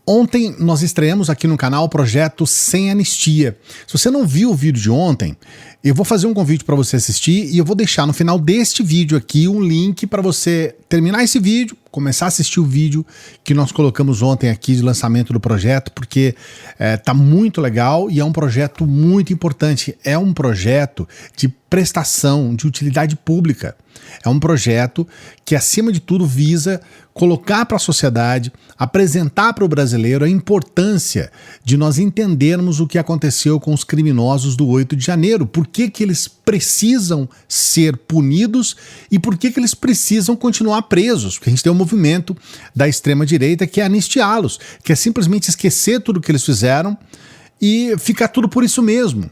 Ontem nós estreamos aqui no canal o projeto Sem Anistia. Se você não viu o vídeo de ontem, eu vou fazer um convite para você assistir e eu vou deixar no final deste vídeo aqui um link para você terminar esse vídeo, começar a assistir o vídeo que nós colocamos ontem aqui de lançamento do projeto, porque tá muito legal e é um projeto muito importante. É um projeto de prestação, de utilidade pública. É um projeto que, acima de tudo, visa colocar para a sociedade, apresentar para o brasileiro a importância de nós entendermos o que aconteceu com os criminosos do 8 de janeiro, por que eles precisam ser punidos e por que eles precisam continuar presos. Porque a gente tem um movimento da extrema-direita que é anistiá-los, que é simplesmente esquecer tudo o que eles fizeram e ficar tudo por isso mesmo.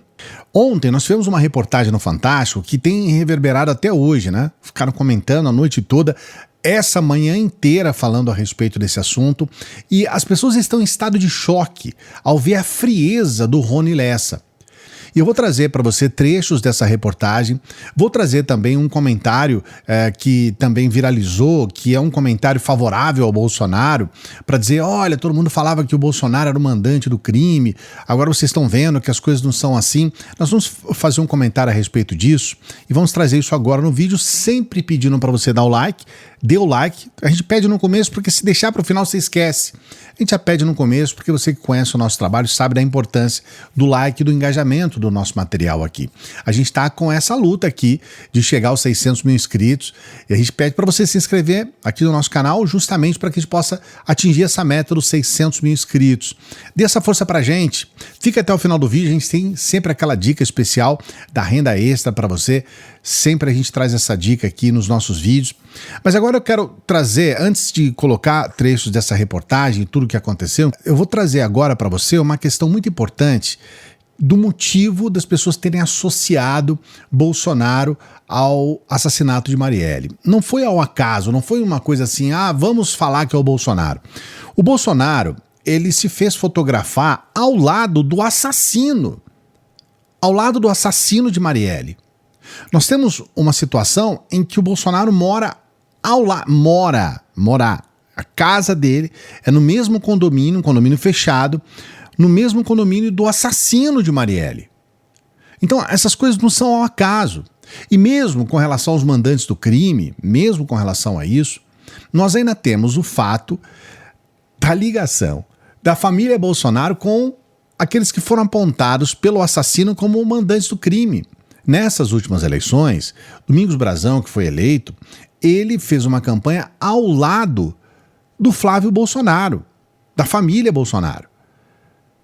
Ontem nós tivemos uma reportagem no Fantástico que tem reverberado até hoje, né? Ficaram comentando a noite toda, essa manhã inteira falando a respeito desse assunto, e as pessoas estão em estado de choque ao ver a frieza do Rony Lessa. E eu vou trazer para você trechos dessa reportagem, vou trazer também um comentário que também viralizou, que é um comentário favorável ao Bolsonaro, para dizer, olha, todo mundo falava que o Bolsonaro era o mandante do crime, agora vocês estão vendo que as coisas não são assim. Nós vamos fazer um comentário a respeito disso e vamos trazer isso agora no vídeo, sempre pedindo para você dar o like, dê o like. A gente pede no começo porque se deixar para o final você esquece. A gente já pede no começo porque você que conhece o nosso trabalho sabe da importância do like e do engajamento do nosso material aqui. A gente está com essa luta aqui de chegar aos 600 mil inscritos e a gente pede para você se inscrever aqui no nosso canal justamente para que a gente possa atingir essa meta dos 600 mil inscritos. Dê essa força para a gente. Fica até o final do vídeo, a gente tem sempre aquela dica especial da renda extra para você. Sempre a gente traz essa dica aqui nos nossos vídeos. Mas agora eu quero trazer, antes de colocar trechos dessa reportagem e tudo o que aconteceu, eu vou trazer agora para você uma questão muito importante do motivo das pessoas terem associado Bolsonaro ao assassinato de Marielle. Não foi ao acaso, não foi uma coisa assim, vamos falar que é o Bolsonaro. O Bolsonaro, ele se fez fotografar ao lado do assassino de Marielle. Nós temos uma situação em que o Bolsonaro mora a casa dele é no mesmo condomínio, um condomínio fechado, no mesmo condomínio do assassino de Marielle. Então essas coisas não são ao acaso. E mesmo com relação aos mandantes do crime, mesmo com relação a isso, nós ainda temos o fato da ligação da família Bolsonaro com aqueles que foram apontados pelo assassino como mandantes do crime. Nessas últimas eleições, Domingos Brazão, que foi eleito, ele fez uma campanha ao lado do Flávio Bolsonaro, da família Bolsonaro.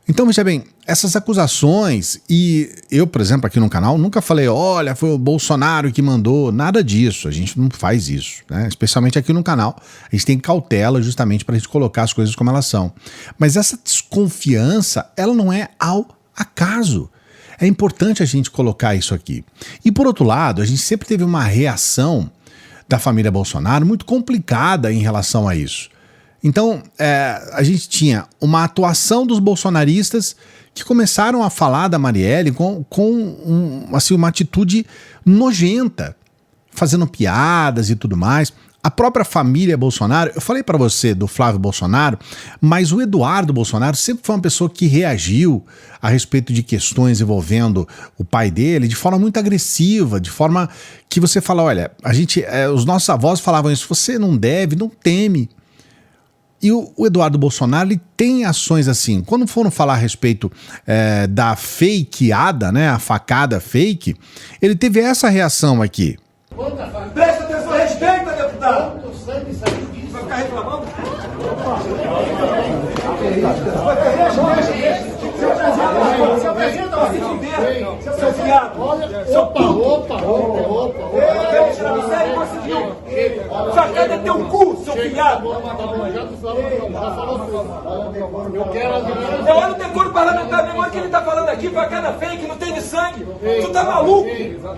Então, veja bem, essas acusações, e eu, por exemplo, aqui no canal, nunca falei, olha, foi o Bolsonaro que mandou, nada disso, a gente não faz isso, né? Especialmente aqui no canal, a gente tem cautela justamente para a gente colocar as coisas como elas são. Mas essa desconfiança, ela não é ao acaso. É importante a gente colocar isso aqui. E por outro lado, a gente sempre teve uma reação da família Bolsonaro muito complicada em relação a isso. Então, a gente tinha uma atuação dos bolsonaristas que começaram a falar da Marielle com uma atitude nojenta, fazendo piadas e tudo mais. A própria família Bolsonaro, eu falei para você do Flávio Bolsonaro, mas o Eduardo Bolsonaro sempre foi uma pessoa que reagiu a respeito de questões envolvendo o pai dele de forma muito agressiva, de forma que você fala, olha, os nossos avós falavam isso, você não deve, não teme. E o Eduardo Bolsonaro, ele tem ações assim. Quando foram falar a respeito da fakeada, né, a facada fake, ele teve essa reação aqui. Presta atenção, respeita, deputado! Vai ficar reclamando? Se apresenta, vai se fuder, seu fiado! Opa! Quer tirar do sério, conseguiu! Facada é teu cu, seu fiado! Olha o decoro parlamentar mesmo, olha o que ele tá falando aqui, facada fake, não tem de sangue! Tu tá maluco?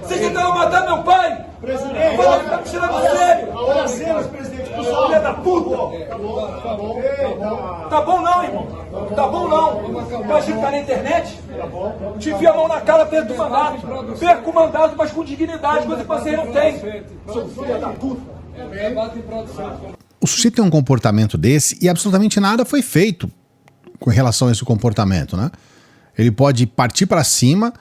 Vocês tentaram matar meu pai! Presidente, fala que tá me tirando do sério! Olha as cenas, presidente, tu sou filha da puta! Tá bom não, irmão! Tá bom não! Vai ficar na internet? Te enfia a mão na cara, perco o mandato! Perco o mandato, mas com dignidade, coisa que você não tem! Seu filho da puta! O sujeito tem um comportamento desse e absolutamente nada foi feito. com relação a esse comportamento, né? Ele pode partir para cima,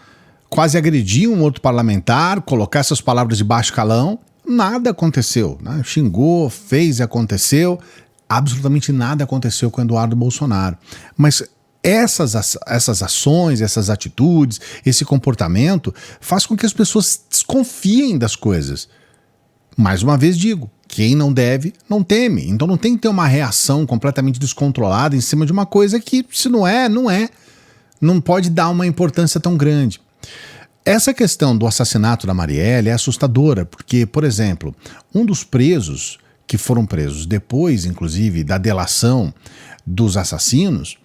quase agredir um outro parlamentar, colocar essas palavras de baixo calão. Nada aconteceu, né? Xingou, fez e aconteceu. Absolutamente nada aconteceu com Eduardo Bolsonaro. Mas essas ações, essas atitudes, esse comportamento faz com que as pessoas desconfiem das coisas. Mais uma vez digo, quem não deve, não teme. Então não tem que ter uma reação completamente descontrolada em cima de uma coisa que, se não é, não é. Não pode dar uma importância tão grande. Essa questão do assassinato da Marielle é assustadora, porque, por exemplo, um dos presos que foram presos depois, inclusive, da delação dos assassinos,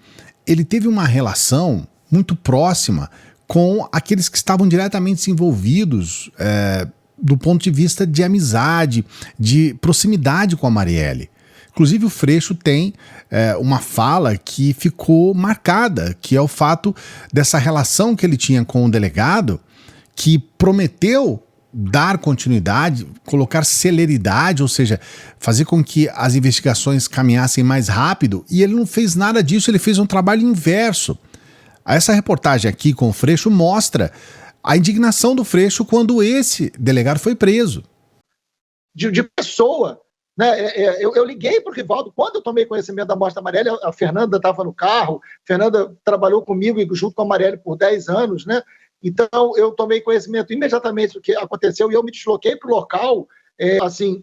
ele teve uma relação muito próxima com aqueles que estavam diretamente envolvidos do ponto de vista de amizade, de proximidade com a Marielle. Inclusive o Freixo tem uma fala que ficou marcada, que é o fato dessa relação que ele tinha com o delegado, que prometeu dar continuidade, colocar celeridade, ou seja, fazer com que as investigações caminhassem mais rápido, e ele não fez nada disso, ele fez um trabalho inverso. Essa reportagem aqui com o Freixo mostra a indignação do Freixo quando esse delegado foi preso. De pessoa, né? Eu liguei para o Rivaldo, quando eu tomei conhecimento da morte da Marielle, a Fernanda estava no carro, a Fernanda trabalhou comigo e junto com a Marielle por 10 anos, né? Então, eu tomei conhecimento imediatamente do que aconteceu e eu me desloquei para o local.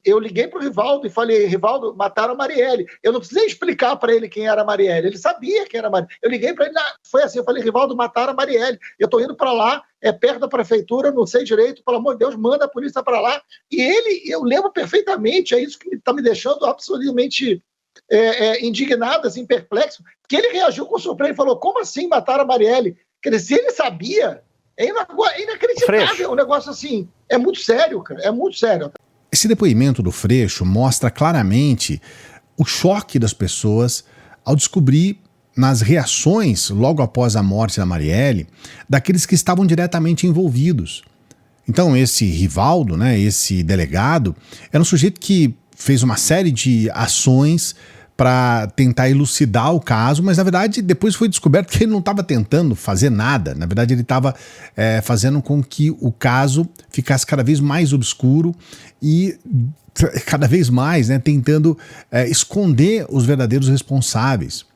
Eu liguei para o Rivaldo e falei, Rivaldo, mataram a Marielle. Eu não precisei explicar para ele quem era a Marielle, ele sabia quem era a Marielle. Eu liguei para ele, foi assim, eu falei, Rivaldo, mataram a Marielle. Eu estou indo para lá, perto da prefeitura, não sei direito, pelo amor de Deus, manda a polícia para lá. E ele, eu lembro perfeitamente, é isso que está me deixando absolutamente indignado, assim, perplexo, que ele reagiu com surpresa e falou, como assim mataram a Marielle? Quer dizer, se ele sabia... É inacreditável, Freixo. Um negócio assim, é muito sério, cara, é muito sério. Esse depoimento do Freixo mostra claramente o choque das pessoas ao descobrir nas reações, logo após a morte da Marielle, daqueles que estavam diretamente envolvidos. Então esse Rivaldo, né, esse delegado, era um sujeito que fez uma série de ações para tentar elucidar o caso, mas na verdade depois foi descoberto que ele não estava tentando fazer nada. Na verdade ele estava fazendo com que o caso ficasse cada vez mais obscuro e cada vez mais, né, tentando esconder os verdadeiros responsáveis.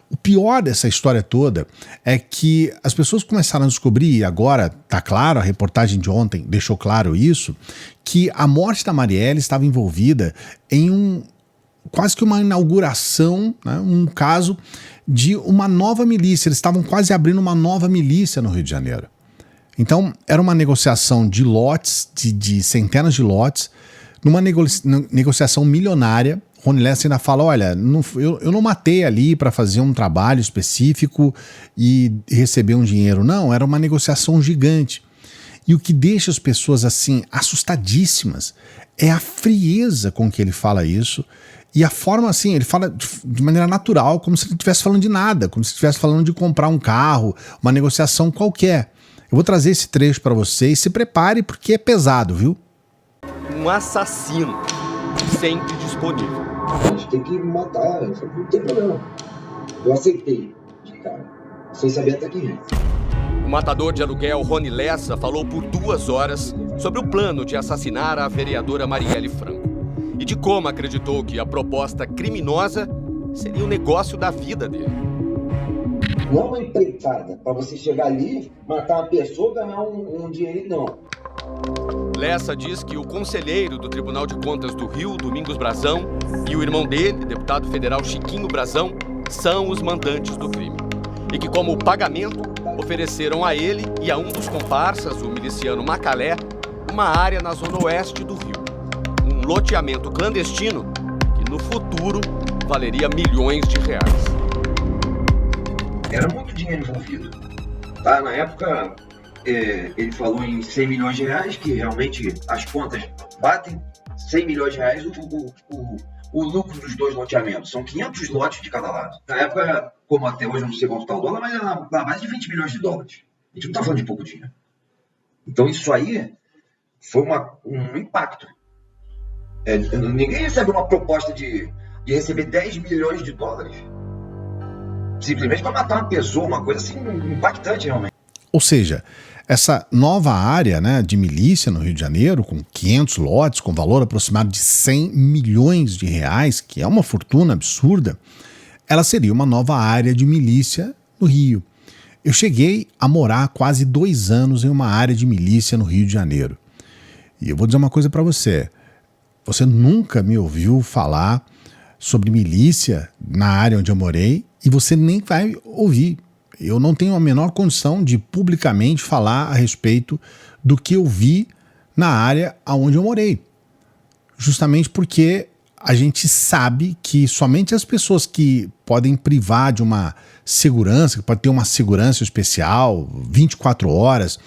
O pior dessa história toda é que as pessoas começaram a descobrir, e agora está claro, a reportagem de ontem deixou claro isso, que a morte da Marielle estava envolvida em quase que uma inauguração, né, um caso de uma nova milícia. Eles estavam quase abrindo uma nova milícia no Rio de Janeiro. Então, era uma negociação de lotes, de centenas de lotes, numa negociação milionária. Rony Lessa ainda fala, olha, eu não matei ali para fazer um trabalho específico e receber um dinheiro. Não, era uma negociação gigante. E o que deixa as pessoas assim assustadíssimas é a frieza com que ele fala isso. E a forma assim, ele fala de maneira natural, como se ele estivesse falando de nada, como se estivesse falando de comprar um carro, uma negociação qualquer. Eu vou trazer esse trecho para vocês, se prepare porque é pesado, viu? Um assassino, sempre disponível. A gente tem que matar, não tem problema. Eu aceitei de cara, sem saber até quem é. O matador de aluguel Rony Lessa falou por 2 horas sobre o plano de assassinar a vereadora Marielle Franco. E de como acreditou que a proposta criminosa seria o negócio da vida dele. Não é uma empreitada para você chegar ali, matar uma pessoa, ganhar um dinheiro, não. Lessa diz que o conselheiro do Tribunal de Contas do Rio, Domingos Brazão, e o irmão dele, deputado federal Chiquinho Brazão, são os mandantes do crime. E que, como pagamento, ofereceram a ele e a um dos comparsas, o miliciano Macalé, uma área na zona oeste do Rio. Um loteamento clandestino que no futuro valeria milhões de reais. Era muito dinheiro envolvido. Tá? Na época, ele falou em 100 milhões de reais, que realmente as contas batem. 100 milhões de reais o lucro dos 2 loteamentos. São 500 lotes de cada lado. Na época, como até hoje eu não sei quanto está o dólar, mas era na base de 20 milhões de dólares. A gente não está falando de pouco dinheiro. Então isso aí foi um impacto. Ninguém recebe uma proposta de receber 10 milhões de dólares. simplesmente para matar uma pessoa, uma coisa assim impactante realmente. Ou seja, essa nova área, né, de milícia no Rio de Janeiro, com 500 lotes, com valor aproximado de 100 milhões de reais, que é uma fortuna absurda, ela seria uma nova área de milícia no Rio. Eu cheguei a morar quase 2 anos em uma área de milícia no Rio de Janeiro. E eu vou dizer uma coisa para você. Você nunca me ouviu falar sobre milícia na área onde eu morei e você nem vai ouvir. Eu não tenho a menor condição de publicamente falar a respeito do que eu vi na área onde eu morei. Justamente porque a gente sabe que somente as pessoas que podem privar de uma segurança, que podem ter uma segurança especial, 24 horas,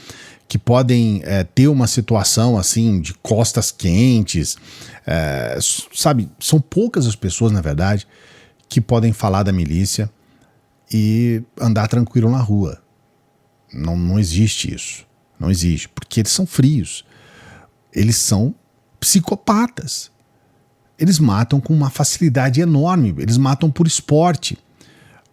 que podem ter uma situação assim de costas quentes, sabe, são poucas as pessoas, na verdade, que podem falar da milícia e andar tranquilo na rua. Não existe isso. Não existe, porque eles são frios. Eles são psicopatas. Eles matam com uma facilidade enorme, eles matam por esporte.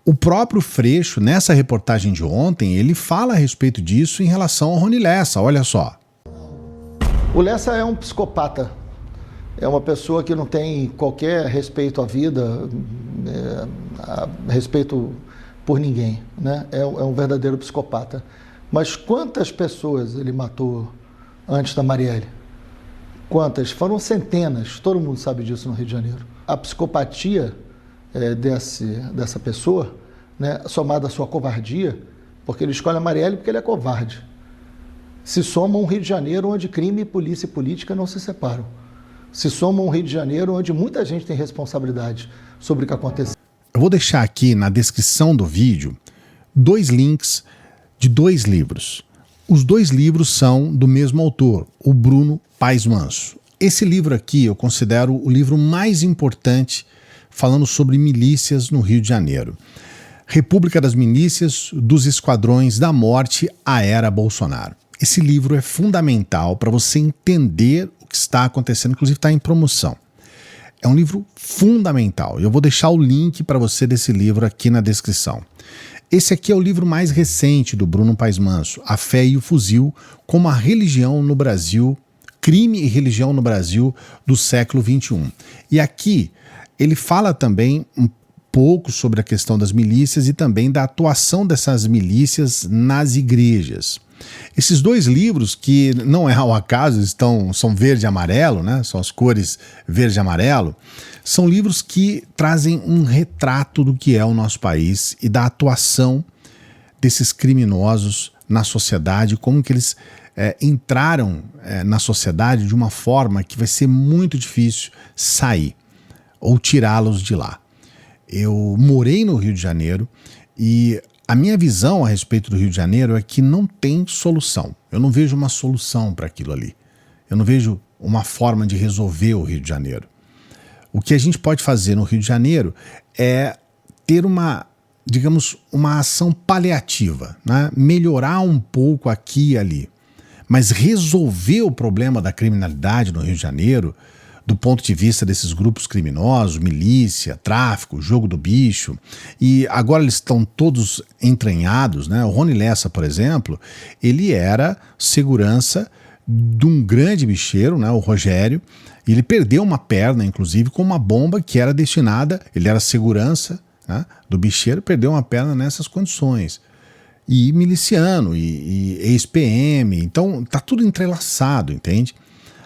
O próprio Freixo, nessa reportagem de ontem, ele fala a respeito disso em relação ao Rony Lessa, olha só. O Lessa é um psicopata, é uma pessoa que não tem qualquer respeito à vida, respeito por ninguém, né? É um verdadeiro psicopata. Mas quantas pessoas ele matou antes da Marielle? Quantas? Foram centenas, todo mundo sabe disso no Rio de Janeiro. A psicopatia dessa pessoa, né, somada à sua covardia, porque ele escolhe a Marielle porque ele é covarde, se soma um Rio de Janeiro onde crime, polícia e política não se separam. Se soma um Rio de Janeiro onde muita gente tem responsabilidade sobre o que aconteceu. Eu vou deixar aqui na descrição do vídeo 2 links de 2 livros. Os 2 livros são do mesmo autor, o Bruno Paes Manso. Esse livro aqui eu considero o livro mais importante falando sobre milícias no Rio de Janeiro. República das Milícias, dos Esquadrões da Morte à Era Bolsonaro. Esse livro é fundamental para você entender o que está acontecendo, inclusive está em promoção. É um livro fundamental. Eu vou deixar o link para você desse livro aqui na descrição. Esse aqui é o livro mais recente do Bruno Paes Manso, A Fé e o Fuzil, como a religião no Brasil, crime e religião no Brasil do século XXI. E aqui ele fala também um pouco sobre a questão das milícias e também da atuação dessas milícias nas igrejas. Esses 2 livros, que não é ao acaso, são verde e amarelo, né? São as cores verde e amarelo, são livros que trazem um retrato do que é o nosso país e da atuação desses criminosos na sociedade, como que eles entraram na sociedade de uma forma que vai ser muito difícil sair ou tirá-los de lá. Eu morei no Rio de Janeiro e a minha visão a respeito do Rio de Janeiro é que não tem solução. Eu não vejo uma solução para aquilo ali. Eu não vejo uma forma de resolver o Rio de Janeiro. O que a gente pode fazer no Rio de Janeiro é ter uma ação paliativa, né? Melhorar um pouco aqui e ali. Mas resolver o problema da criminalidade no Rio de Janeiro, do ponto de vista desses grupos criminosos, milícia, tráfico, jogo do bicho, e agora eles estão todos entranhados, né? O Rony Lessa, por exemplo, ele era segurança de um grande bicheiro, né? O Rogério, e ele perdeu uma perna, inclusive, com uma bomba que era destinada, ele era segurança, né, do bicheiro, perdeu uma perna nessas condições. E miliciano, e ex-PM, então tá tudo entrelaçado, entende?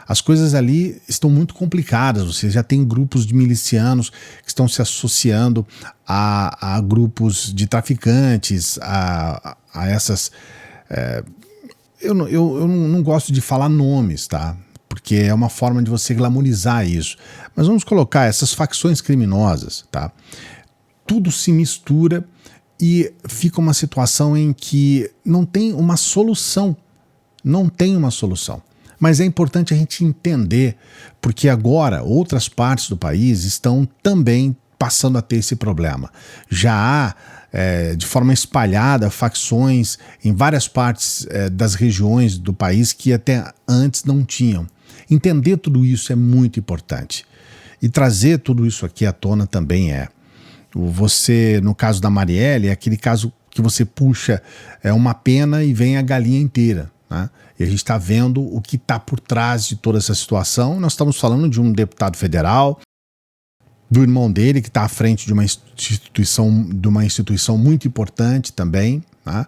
As coisas ali estão muito complicadas, você já tem grupos de milicianos que estão se associando a grupos de traficantes, a essas... Eu não gosto de falar nomes, tá? Porque é uma forma de você glamorizar isso. Mas vamos colocar essas facções criminosas, tá? Tudo se mistura e fica uma situação em que não tem uma solução. Não tem uma solução. Mas é importante a gente entender, porque agora outras partes do país estão também passando a ter esse problema. Já há, de forma espalhada, facções em várias partes das regiões do país que até antes não tinham. Entender tudo isso é muito importante. E trazer tudo isso aqui à tona também é. Você, no caso da Marielle, é aquele caso que você puxa uma pena e vem a galinha inteira, né? E a gente está vendo o que está por trás de toda essa situação. Nós estamos falando de um deputado federal, do irmão dele, que está à frente de uma instituição muito importante também, né?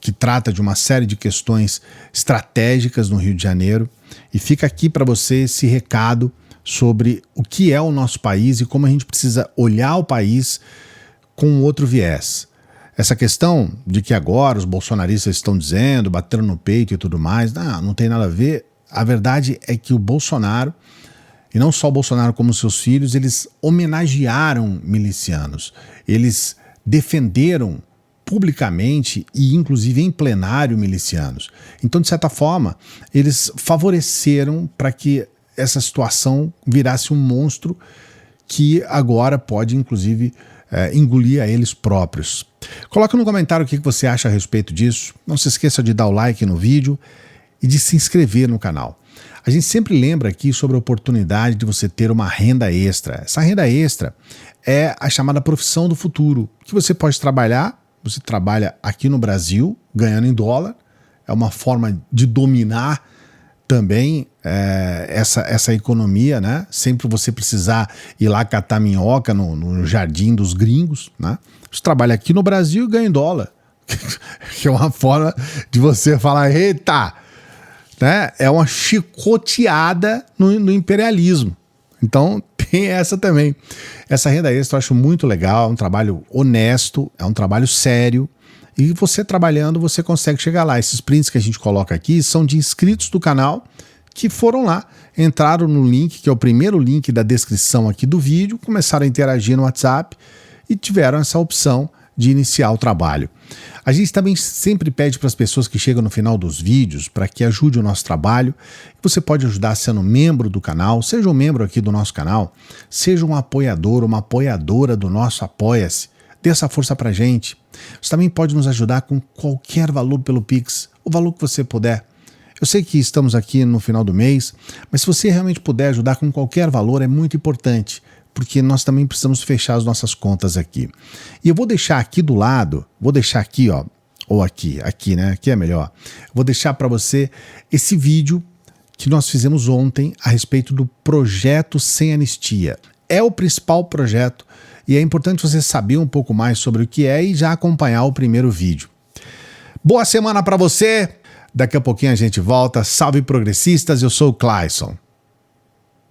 Que trata de uma série de questões estratégicas no Rio de Janeiro. E fica aqui para você esse recado sobre o que é o nosso país e como a gente precisa olhar o país com outro viés. Essa questão de que agora os bolsonaristas estão dizendo, batendo no peito e tudo mais, não tem nada a ver. A verdade é que o Bolsonaro, e não só o Bolsonaro como seus filhos, eles homenagearam milicianos. Eles defenderam publicamente e inclusive em plenário milicianos. Então, de certa forma, eles favoreceram para que essa situação virasse um monstro que agora pode inclusive engolir a eles próprios. Coloca no comentário o que você acha a respeito disso. Não se esqueça de dar o like no vídeo e de se inscrever no canal. A gente sempre lembra aqui sobre a oportunidade de você ter uma renda extra. Essa renda extra é a chamada profissão do futuro, que você pode trabalhar. Você trabalha aqui no Brasil, ganhando em dólar. É uma forma de dominar também essa economia, né? Sempre você precisar ir lá catar minhoca no jardim dos gringos, né? Você trabalha aqui no Brasil e ganha em dólar. Que é uma forma de você falar, eita, né? É uma chicoteada no imperialismo. Então tem essa também. Essa renda extra eu acho muito legal, é um trabalho honesto, é um trabalho sério. E você trabalhando, você consegue chegar lá. Esses prints que a gente coloca aqui são de inscritos do canal que foram lá, entraram no link, que é o primeiro link da descrição aqui do vídeo, começaram a interagir no WhatsApp e tiveram essa opção de iniciar o trabalho. A gente também sempre pede para as pessoas que chegam no final dos vídeos para que ajude o nosso trabalho. Você pode ajudar sendo membro do canal, seja um membro aqui do nosso canal, seja um apoiador, uma apoiadora do nosso Apoia-se. Dê essa força pra gente. Você também pode nos ajudar com qualquer valor pelo Pix, o valor que você puder. Eu sei que estamos aqui no final do mês, mas se você realmente puder ajudar com qualquer valor, é muito importante, porque nós também precisamos fechar as nossas contas aqui. E eu vou deixar aqui do lado, vou deixar aqui, ó, ou aqui, né? Aqui é melhor. Vou deixar para você esse vídeo que nós fizemos ontem a respeito do projeto Sem Anistia. É o principal projeto e é importante você saber um pouco mais sobre o que é e já acompanhar o primeiro vídeo. Boa semana para você! Daqui a pouquinho a gente volta. Salve progressistas, eu sou o Clayson.